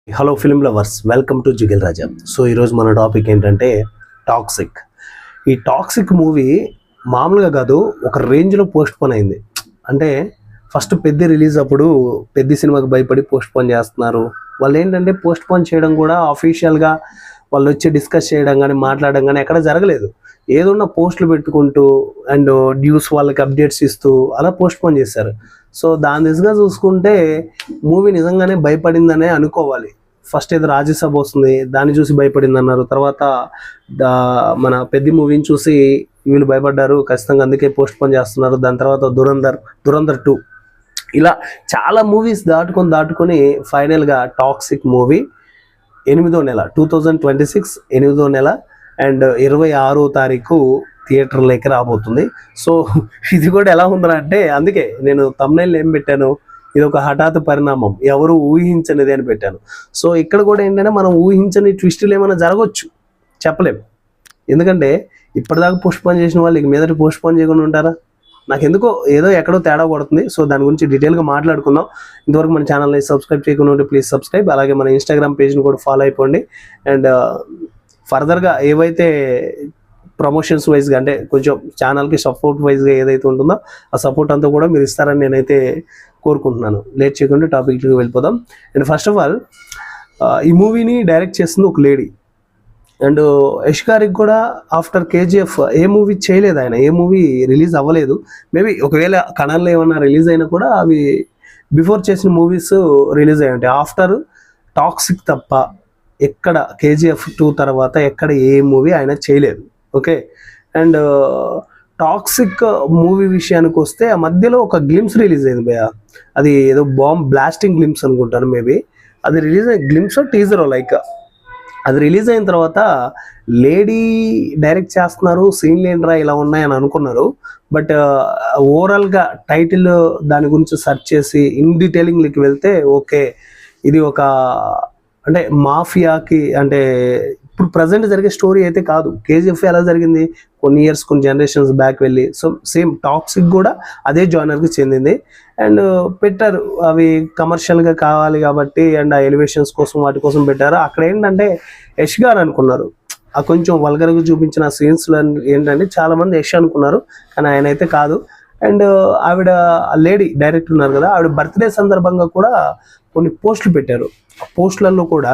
Hello film lovers, welcome to jiggle Raja. So ఈరోజు మన topic ఏంటంటే టాక్సిక్. ఈ టాక్సిక్ మూవీ మామూలుగా కాదు, ఒక రేంజ్లో పోస్ట్ పోన్ అయింది. అంటే ఫస్ట్ పెద్ద రిలీజ్ అప్పుడు పెద్ద సినిమాకి భయపడి పోస్ట్ పోన్ చేస్తున్నారు. వాళ్ళు ఏంటంటే పోస్ట్ పోన్ చేయడం కూడా అఫీషియల్గా వాళ్ళు వచ్చి డిస్కస్ చేయడం కానీ మాట్లాడడం కానీ ఎక్కడ జరగలేదు. ఏదన్నా పోస్టులు పెట్టుకుంటూ అండ్ న్యూస్ వాళ్ళకి అప్డేట్స్ ఇస్తూ అలా పోస్ట్ పోన్ చేశారు. సో దాని దిశగా చూసుకుంటే మూవీ నిజంగానే భయపడిందనే అనుకోవాలి. ఫస్ట్ ఏదో రాజ్యసభ వస్తుంది, దాన్ని చూసి భయపడింది అన్నారు. తర్వాత మన పెద్ద మూవీని చూసి వీళ్ళు భయపడ్డారు, ఖచ్చితంగా అందుకే పోస్ట్ పోన్ చేస్తున్నారు. దాని తర్వాత దురంధర్ 2 ఇలా చాలా మూవీస్ దాటుకొని ఫైనల్గా టాక్సిక్ మూవీ 8వ నెల 2026 8వ నెల అండ్ 26వ తారీఖు థియేటర్లోకి రాబోతుంది. సో ఇది కూడా ఎలా ఉందంటే, అందుకే నేను thumbnail ఏం పెట్టాను, ఇది ఒక హఠాత్ పరిణామం, ఎవరు ఊహించనిది అని పెట్టాను. సో ఇక్కడ కూడా ఏంటంటే మనం ఊహించని ట్విస్టులు ఏమైనా జరగవచ్చు, చెప్పలేం. ఎందుకంటే ఇప్పటిదాకా పోస్ట్ పోన్ చేసిన వాళ్ళు ఇక మీదట పోస్ట్ పోన్ చేయకుండా ఉంటారా? నాకు ఎందుకో ఏదో ఎక్కడో తేడా కొడుతుంది. సో దాని గురించి డీటెయిల్గా మాట్లాడుకుందాం. ఇంతవరకు మన ఛానల్ని సబ్స్క్రైబ్ చేయకుండా ఉంటే ప్లీజ్ సబ్స్క్రైబ్. అలాగే మన ఇన్స్టాగ్రామ్ పేజ్ని కూడా ఫాలో అయిపోండి. అండ్ ఫర్దర్గా ఏవైతే ప్రమోషన్స్ వైజ్గా అంటే కొంచెం ఛానల్కి సపోర్ట్ వైజ్గా ఏదైతే ఉంటుందో ఆ సపోర్ట్ అంతా కూడా మీరు ఇస్తారని నేనైతే కోరుకుంటున్నాను. లేట్ చేయకుండా టాపిక్కి వెళ్ళిపోదాం. అండ్ ఫస్ట్ ఆఫ్ ఆల్ ఈ మూవీని డైరెక్ట్ చేస్తుంది ఒక లేడీ. అండ్ యష్ గారికి కూడా ఆఫ్టర్ కేజీఎఫ్ ఏ మూవీ చేయలేదు, ఆయన ఏ మూవీ రిలీజ్ అవ్వలేదు. మేబీ ఒకవేళ కన్నడలో ఏమన్నా రిలీజ్ అయినా కూడా అవి బిఫోర్ చేసిన మూవీస్ రిలీజ్ అయ్యి ఉంటాయి. ఆఫ్టర్ టాక్సిక్ తప్ప ఎక్కడ కేజీఎఫ్ 2 తర్వాత ఎక్కడ ఏ మూవీ ఆయన చేయలేదు. ఓకే. అండ్ టాక్సిక్ మూవీ విషయానికి వస్తే ఆ మధ్యలో ఒక గ్లిమ్స్ రిలీజ్ అయింది భయ్య. అది ఏదో బాంబ్ బ్లాస్టింగ్ గ్లిమ్స్ అనుకుంటాను. మేబీ అది రిలీజ్ అయిన గ్లిమ్స్ టీజరో లైక్ అది రిలీజ్ అయిన తర్వాత లేడీ డైరెక్ట్ చేస్తున్నారు, సీన్లు ఏంట్రా ఇలా ఉన్నాయని అనుకున్నారు. బట్ ఓవరాల్గా టైటిల్ దాని గురించి సెర్చ్ చేసి ఇన్ డీటెయిలింగ్కి వెళ్తే ఓకే, ఇది ఒక అంటే మాఫియాకి అంటే ఇప్పుడు ప్రజెంట్ జరిగే స్టోరీ అయితే కాదు. కేజీఎఫ్ ఎలా జరిగింది, కొన్ని ఇయర్స్ కొన్ని జనరేషన్స్ బ్యాక్ వెళ్ళి. సో సేమ్ టాక్సిక్ కూడా అదే జానర్కి చెందింది. అండ్ పెట్టారు, అవి కమర్షియల్గా కావాలి కాబట్టి అండ్ ఆ ఎలివేషన్స్ కోసం వాటి కోసం పెట్టారు. అక్కడ ఏంటంటే యష్ గారు అనుకున్నారు, ఆ కొంచెం వల్గర్గా చూపించిన సీన్స్లో ఏంటంటే చాలామంది యష్ అనుకున్నారు, కానీ ఆయన అయితే కాదు. అండ్ ఆవిడ లేడీ డైరెక్టర్ ఉన్నారు కదా, ఆవిడ బర్త్డే సందర్భంగా కూడా కొన్ని పోస్టులు పెట్టారు. ఆ పోస్టులలో కూడా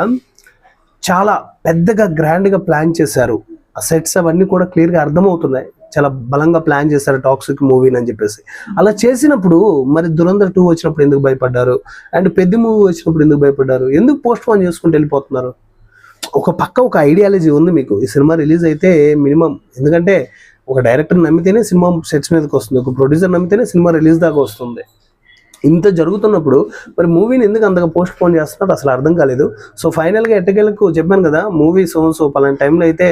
చాలా పెద్దగా గ్రాండ్గా ప్లాన్ చేశారు. ఆ సెట్స్ అవన్నీ కూడా క్లియర్గా అర్థమవుతున్నాయి, చాలా బలంగా ప్లాన్ చేశారు టాక్సిక్ మూవీని అని చెప్పేసి. అలా చేసినప్పుడు మరి దురంధర్ 2 వచ్చినప్పుడు ఎందుకు భయపడ్డారు, అండ్ పెద్ద మూవీ వచ్చినప్పుడు ఎందుకు భయపడ్డారు, ఎందుకు పోస్ట్ పోన్ చేసుకుంటూ వెళ్ళిపోతున్నారు? ఒక పక్క ఒక ఐడియాలజీ ఉంది మీకు. ఈ సినిమా రిలీజ్ అయితే మినిమం, ఎందుకంటే ఒక డైరెక్టర్ నమ్మితేనే సినిమా సెట్స్ మీదకి వస్తుంది, ఒక ప్రొడ్యూసర్ నమ్మితేనే సినిమా రిలీజ్ దాకా వస్తుంది. ఇంత జరుగుతున్నప్పుడు మరి మూవీని ఎందుకు అంతగా పోస్ట్ పోన్ చేస్తున్నారు అసలు అర్థం కాలేదు. సో ఫైనల్గా ఎట్టకేలకు చెప్పాను కదా, మూవీ సో పలానా టైంలో అయితే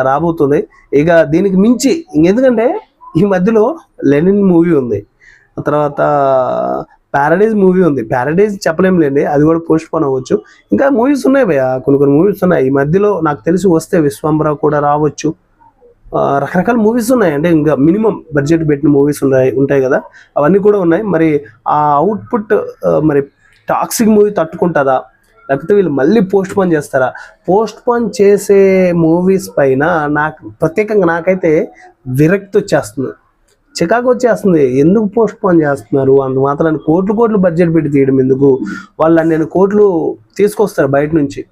రాబోతుంది. ఇక దీనికి మించి ఇంకెందుకంటే ఈ మధ్యలో లెనిన్ మూవీ ఉంది, ఆ తర్వాత ప్యారడైజ్ మూవీ ఉంది. ప్యారడైజ్ చెప్పలేంలేండి, అది కూడా పోస్ట్ పోన్ అవ్వచ్చు. ఇంకా మూవీస్ ఉన్నాయి భయ్య, కొన్ని మూవీస్ ఉన్నాయి ఈ మధ్యలో. నాకు తెలిసి వస్తే విశ్వంబర కూడా రావచ్చు. రకరకాల మూవీస్ ఉన్నాయి, అంటే ఇంకా మినిమం బడ్జెట్ పెట్టిన మూవీస్ ఉంటాయి కదా, అవన్నీ కూడా ఉన్నాయి. మరి ఆ అవుట్పుట్ మరి టాక్సిక్ మూవీ తట్టుకుంటుందా, లేకపోతే వీళ్ళు మళ్ళీ పోస్ట్ పోన్ చేస్తారా? పోస్ట్ పోన్ చేసే మూవీస్ పైన ప్రత్యేకంగా నాకైతే విరక్తి వచ్చేస్తుంది, చికాకు వచ్చేస్తుంది. ఎందుకు పోస్ట్ పోన్ చేస్తున్నారు? అంత మాత్రాన్ని కోట్లు బడ్జెట్ పెట్టి తీయడం ఎందుకు? వాళ్ళు నేను కోట్లు తీసుకొస్తారు బయట నుంచి,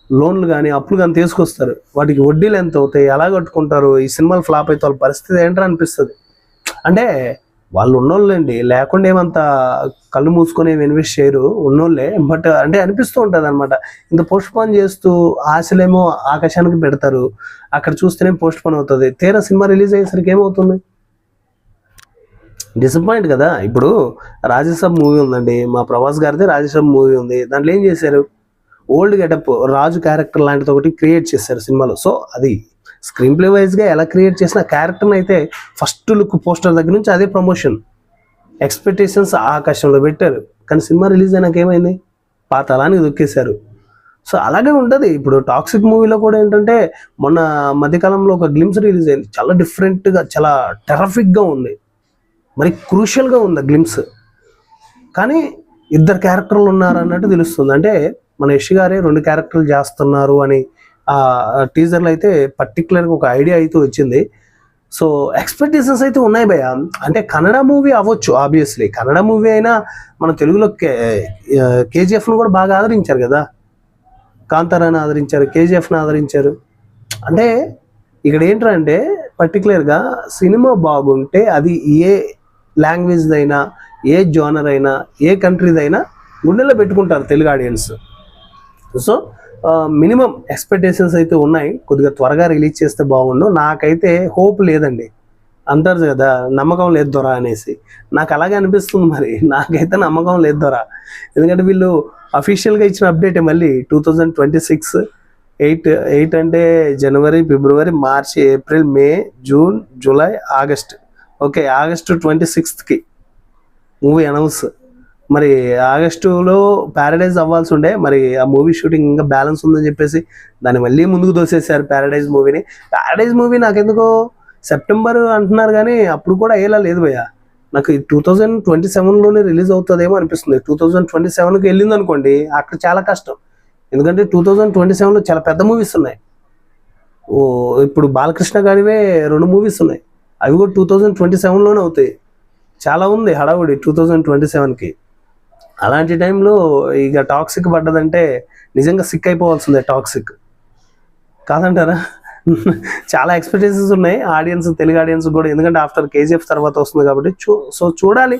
లోన్లు కానీ అప్పులు కానీ తీసుకొస్తారు, వాటికి వడ్డీలు ఎంత అవుతాయి, ఎలా కట్టుకుంటారు? ఈ సినిమాలు ఫ్లాప్ అయితే వాళ్ళ పరిస్థితి ఏంటో అనిపిస్తుంది. అంటే వాళ్ళు ఉన్నోళ్ళండి, లేకుండా ఏమంత కళ్ళు మూసుకొని ఇన్వెస్ట్ చేయరు, ఉన్నోళ్ళే. బట్ అంటే అనిపిస్తూ ఉంటుంది అనమాట, ఇంత పోస్ట్ పోన్ చేస్తూ ఆశలేమో ఆకాశానికి పెడతారు, అక్కడ చూస్తేనే పోస్ట్ పోన్ అవుతుంది. తీరా సినిమా రిలీజ్ అయ్యేసరికి ఏమవుతుంది? డిసప్పాయింట్ కదా. ఇప్పుడు రాజ్యసభ మూవీ ఉందండి, మా ప్రభాస్ గారిది రాజ్యసభ మూవీ ఉంది. దాంట్లో ఏం చేశారు? ఓల్డ్ గెటప్ రాజు క్యారెక్టర్ లాంటిది ఒకటి క్రియేట్ చేశారు సినిమాలో. సో అది స్క్రీన్ ప్లే వైజ్గా ఎలా క్రియేట్ చేసిన క్యారెక్టర్ని అయితే ఫస్ట్ లుక్ పోస్టర్ దగ్గర నుంచి అదే ప్రమోషన్, ఎక్స్పెక్టేషన్స్ ఆకాశంలో పెట్టారు. కానీ సినిమా రిలీజ్ అయినాక ఏమైంది? పాతాళానికి దొక్కేశారు. సో అలాగే ఉంటుంది. ఇప్పుడు టాక్సిక్ మూవీలో కూడా ఏంటంటే మొన్న మధ్యకాలంలో ఒక గ్లిమ్స్ రిలీజ్ అయింది, చాలా డిఫరెంట్గా చాలా టెర్రఫిక్గా ఉంది, మరి క్రూషియల్గా ఉంది గ్లిమ్స్. కానీ ఇద్దరు క్యారెక్టర్లు ఉన్నారు అన్నట్టు తెలుస్తుంది. అంటే మన యష్ గారే 2 క్యారెక్టర్లు చేస్తున్నారు అని ఆ టీజర్లో అయితే పర్టికులర్గా ఒక ఐడియా అయితే వచ్చింది. సో ఎక్స్పెక్టేషన్స్ అయితే ఉన్నాయి భయ్య. అంటే కన్నడ మూవీ అవ్వచ్చు, ఆబ్వియస్లీ కన్నడ మూవీ అయినా మన తెలుగులో కేజీఎఫ్ను కూడా బాగా ఆదరించారు కదా, కాంతారాని ఆదరించారు, కేజీఎఫ్ని ఆదరించారు. అంటే ఇక్కడ ఏంటంటే పర్టికులర్గా సినిమా బాగుంటే అది ఏ లాంగ్వేజ్దైనా, ఏ జోనర్ అయినా, ఏ కంట్రీదైనా గుండెల్లో పెట్టుకుంటారు Telugu audience. So minimum expectations అయితే ఉన్నాయి. కొద్దిగా త్వరగా రిలీజ్ చేస్తే బాగుండు. నాకైతే హోప్ లేదండి, అంటారు కదా నమ్మకం లేదు దొర అనేసి. నాకు అలాగే అనిపిస్తుంది. మరి నాకైతే నమ్మకం లేదు దొర. ఎందుకంటే వీళ్ళు అఫీషియల్గా ఇచ్చిన అప్డేట్ మళ్ళీ 2026 8 అంటే జనవరి, ఫిబ్రవరి, మార్చి, April, May, June, July, August. Okay, August 26కి మూవీ అనౌన్స్. మరి ఆగస్టులో ప్యారడైజ్ అవ్వాల్సి ఉండే, మరి ఆ మూవీ షూటింగ్ ఇంకా బ్యాలెన్స్ ఉందని చెప్పేసి దాన్ని మళ్ళీ ముందుకు దోసేసారు ప్యారడైజ్ మూవీని. ప్యారడైజ్ మూవీ నాకెందుకో సెప్టెంబర్ అంటున్నారు కానీ అప్పుడు కూడా అయ్యేలా లేదు భయ్య. నాకు 2027లోనే రిలీజ్ అవుతుందేమో అనిపిస్తుంది. 2027కి వెళ్ళింది అనుకోండి, అక్కడ చాలా కష్టం. ఎందుకంటే 2027లో చాలా పెద్ద మూవీస్ ఉన్నాయి. ఇప్పుడు బాలకృష్ణ గారివే 2 మూవీస్ ఉన్నాయి, అవి కూడా 2027లోనే అవుతాయి. చాలా ఉంది హడావుడి 2027కి. అలాంటి టైంలో ఇక టాక్సిక్ పడ్డదంటే నిజంగా సిక్ అయిపోవాల్సిందే. టాక్సిక్ కాదంటారా? చాలా ఎక్స్పెక్టేషన్స్ ఉన్నాయి ఆడియన్స్, తెలుగు ఆడియన్స్ కూడా. ఎందుకంటే ఆఫ్టర్ కేజీఎఫ్ తర్వాత వస్తుంది కాబట్టి సో చూడాలి.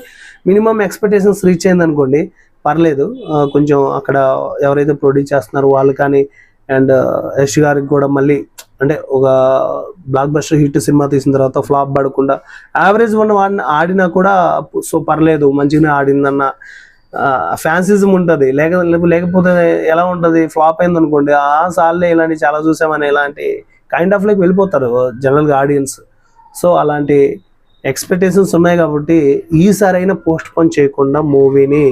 మినిమం ఎక్స్పెక్టేషన్స్ రీచ్ అయింది అనుకోండి పర్లేదు. కొంచెం అక్కడ ఎవరైతే ప్రొడ్యూస్ చేస్తున్నారో వాళ్ళు కానీ, అండ్ యష్ గారికి కూడా మళ్ళీ అంటే ఒక బ్లాక్ బస్టర్ హిట్ సినిమా తీసిన తర్వాత ఫ్లాప్ పడకుండా యావరేజ్ వాడిని ఆడినా కూడా సో పర్లేదు, మంచిగానే ఆడిందన్న ఫ్యాన్సిజం ఉంటుంది. లేకపోతే ఎలా ఉంటుంది, ఫ్లాప్ అయింది అనుకోండి, సార్లే ఇలాంటి చాలా చూసామని ఇలాంటి కైండ్ ఆఫ్ లైక్ వెళ్ళిపోతారు జనరల్గా ఆడియన్స్. సో అలాంటి ఎక్స్పెక్టేషన్స్ ఉన్నాయి కాబట్టి ఈసారైనా పోస్ట్ పోన్ చేయకుండా మూవీని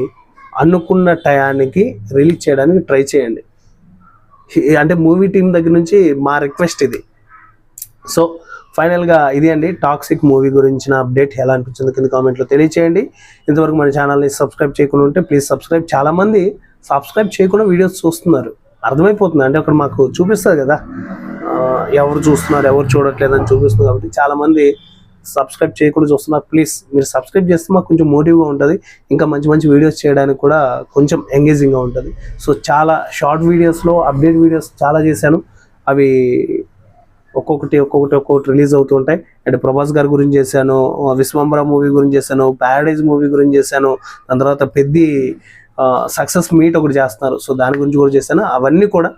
అనుకున్న టయానికి రిలీజ్ చేయడానికి ట్రై చేయండి. అంటే మూవీ టీం దగ్గర నుంచి మా రిక్వెస్ట్ ఇది. సో ఫైనల్గా ఇది అండి టాక్సిక్ మూవీ గురించిన అప్డేట్. ఎలా అనిపించింది కింద కామెంట్లో తెలియచేయండి. ఇంతవరకు మన ఛానల్ని సబ్స్క్రైబ్ చేయకుండా ఉంటే ప్లీజ్ సబ్స్క్రైబ్. చాలామంది సబ్స్క్రైబ్ చేయకుండా వీడియోస్ చూస్తున్నారు, అర్థమైపోతుంది. అంటే అక్కడ మాకు చూపిస్తుంది కదా ఎవరు చూస్తున్నారు ఎవరు చూడట్లేదు అని చూపిస్తుంది. కాబట్టి చాలామంది సబ్స్క్రైబ్ చేయకుండా చూస్తున్నారు. ప్లీజ్ మీరు సబ్స్క్రైబ్ చేస్తే మాకు కొంచెం మోటివ్గా ఉంటుంది, ఇంకా మంచి మంచి వీడియోస్ చేయడానికి కూడా కొంచెం ఎంగేజింగ్గా ఉంటుంది. సో చాలా షార్ట్ వీడియోస్లో అప్డేట్ వీడియోస్ చాలా చేశాను. అవి ఒక్కొక్కటి రిలీజ్ అవుతూ ఉంటాయి. అంటే ప్రభాస్ గారి గురించి చేశాను, విశ్వంబర మూవీ గురించి చేశాను, ప్యారడైజ్ మూవీ గురించి చేశాను, దాని తర్వాత పెద్ద సక్సెస్ మీట్ ఒకటి చేస్తున్నారు, సో దాని గురించి కూడా చేశాను. అవన్నీ కూడా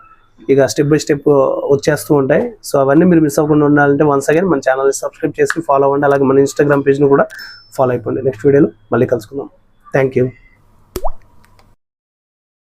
ఇక స్టెప్ బై స్టెప్ వచ్చేస్తూ ఉంటాయి. సో అవన్నీ మీరు మిస్ అవ్వకుండా ఉండాలంటే వన్స్ అగైన్ మన ఛానల్ని సబ్స్క్రైబ్ చేసి ఫాలో అవ్వండి. అలాగే మన ఇన్స్టాగ్రామ్ పేజ్ని కూడా ఫాలో అయిపోండి. నెక్స్ట్ వీడియోలో మళ్ళీ కలుసుకుందాం. Thank you.